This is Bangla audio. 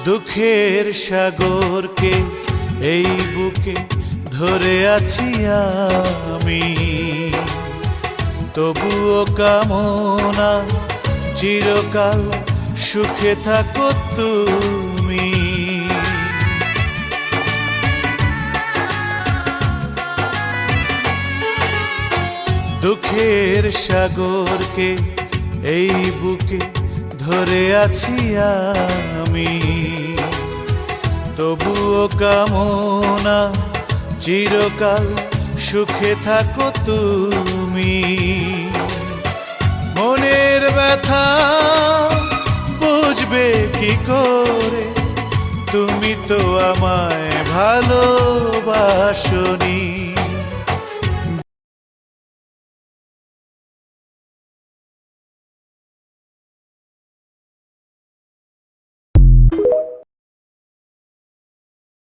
দুঃখের সাগরকে এই বুকে ধরে আছি আমি, তবুও কামনা চিরকাল সুখে থাকো তুমি। দুঃখের সাগরকে এই বুকে ধরে আছি আমি, তবুও কামনা চিরকাল সুখে থাকো তুমি। মনের ব্যথা বুঝবে কি করে, তুমি তো আমায় ভালোবাসনি।